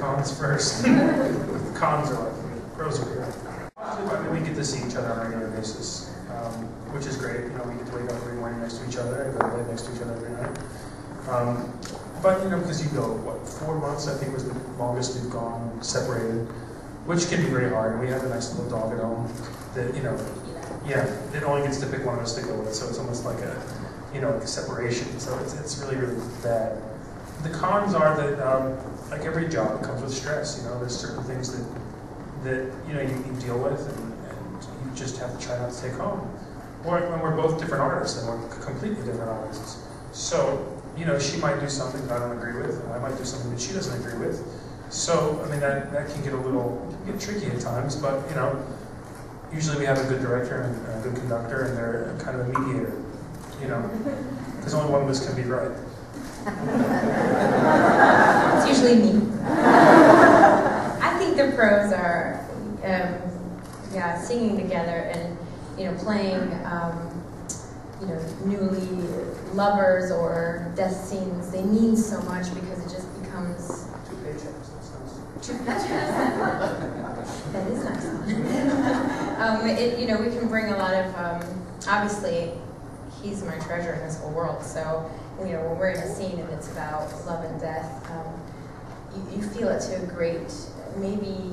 cons first. The cons are like, pros are here. We get to see each other on a regular basis, which is great. You know, we get to wake up every morning next to each other and go to bed next to each other every night. But, you know, because you go, what, 4 months, I think was the longest we've gone separated, which can be very hard. We have a nice little dog at home that, you know, yeah, it only gets to pick one of us to go with, so it's almost like a, you know, like a separation. So it's really, really bad. The cons are that, like every job, it comes with stress. You know, there's certain things that you know, you deal with, and you just have to try not to take home. Or when we're both different artists, and we're completely different artists. So, you know, she might do something that I don't agree with, and I might do something that she doesn't agree with. So, I mean, that can get a little tricky at times, but, you know, usually we have a good director and a good conductor, and they're kind of a mediator, you know, because only one of us can be right. It's usually me. I think the pros are, yeah, singing together and, you know, playing, you know, newly lovers or death scenes. They mean so much because it just becomes 2 paychecks. That sounds. 2 paychecks. That is nice. You know, we can bring a lot of. Obviously, he's my treasure in this whole world. So, you know, when we're in a scene and it's about love and death, you feel it to maybe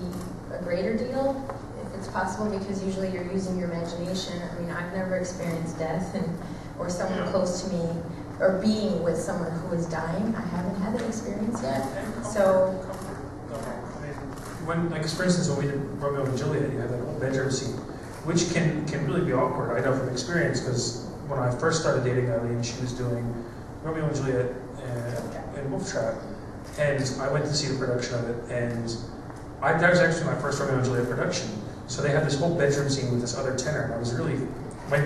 a greater deal, if it's possible, because usually you're using your imagination. I mean, I've never experienced death, or someone close to me, or being with someone who is dying. I haven't had that experience yet. So, when, like, for instance, when we did Romeo and Juliet, you have that whole bedroom scene, which can really be awkward. I know from experience, because when I first started dating Ailyn, she was doing Romeo and Juliet and Wolf Trap, and I went to see the production of it, and that was actually my first Romeo and Juliet production. So they had this whole bedroom scene with this other tenor, and I was really, my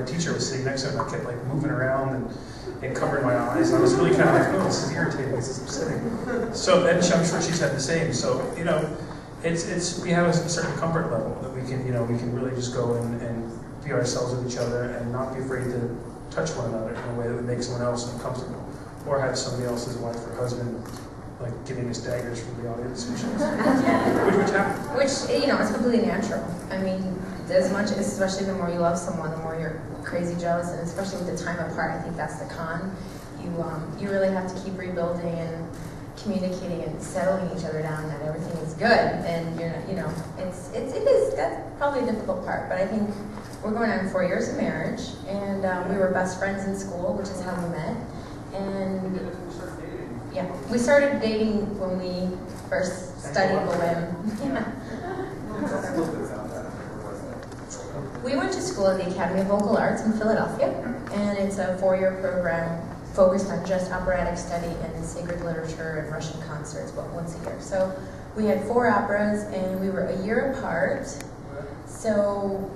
teacher was sitting next to him, and I kept like moving around and covering my eyes, and I was really kind of like, oh, this is irritating, this is upsetting. So, and I'm sure she's had the same. So, you know, we have a certain comfort level that we can, you know, we can really just go and be ourselves with each other and not be afraid to touch one another in a way that would make someone else uncomfortable, or have somebody else's wife or husband like giving us daggers from the audience, which happens. Which, you know, it's completely natural. I mean, as much, especially the more you love someone, the more you're crazy jealous, and especially with the time apart, I think that's the con. You really have to keep rebuilding and communicating and settling each other down that everything is good, and you're not, you know, it is, that's probably a difficult part, but I think we're going on 4 years of marriage, and we were best friends in school, which is how we met, and yeah, we started dating when we first studied Bohem. Yeah. We went to school at the Academy of Vocal Arts in Philadelphia, and it's a 4-year program focused on just operatic study and sacred literature and Russian concerts, but once a year. So we had 4 operas, and we were a year apart. So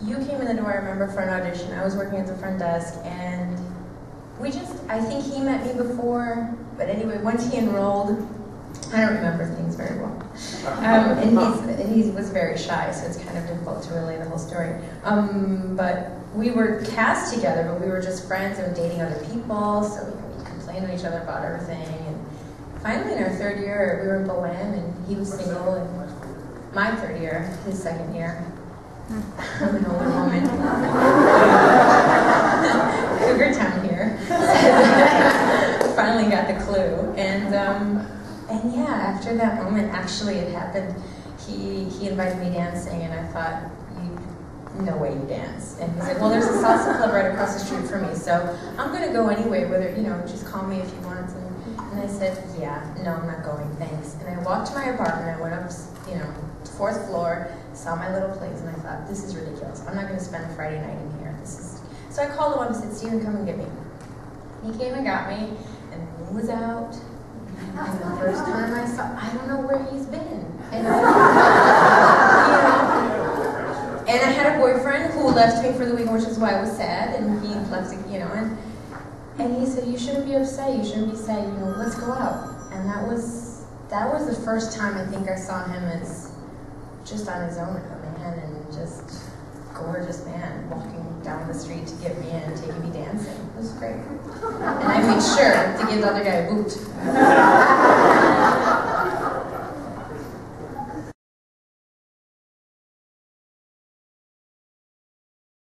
you came in the door, I remember, for an audition. I was working at the front desk, and I think he met me before, but anyway, once he enrolled, I don't remember things very well. And he was very shy, so it's kind of difficult to relay the whole story. But we were cast together, but we were just friends and dating other people, so we complained to each other about everything. And finally, in our 3rd year, we were in Bohem, and he was single, and my 3rd year, his 2nd year. I'm an older woman. Cougar Town here. Finally got the clue, and yeah, after that moment, actually, it happened. He invited me dancing, and I thought, no way you dance. And he's like, well, there's a salsa club right across the street from me, so I'm gonna go anyway. Whether, you know, just call me if you want. And I said, yeah, no, I'm not going, thanks. And I walked to my apartment. I went up, you know, 4th floor, saw my little place, and I thought, this is ridiculous. I'm not gonna spend a Friday night in here. So I called him up and said, Stephen, come and get me. He came and got me, and the moon was out. And the first time I don't know where he's been. And, you know, and I had a boyfriend who left me for the weekend, which is why I was sad, and he left, you know, and he said, you shouldn't be upset, you shouldn't be sad, you know, let's go out. And that was the first time I think I saw him as just on his own, a man, and just gorgeous man walking down the street to get me in, taking me dancing. It was great. And I made sure to give the other guy a boot.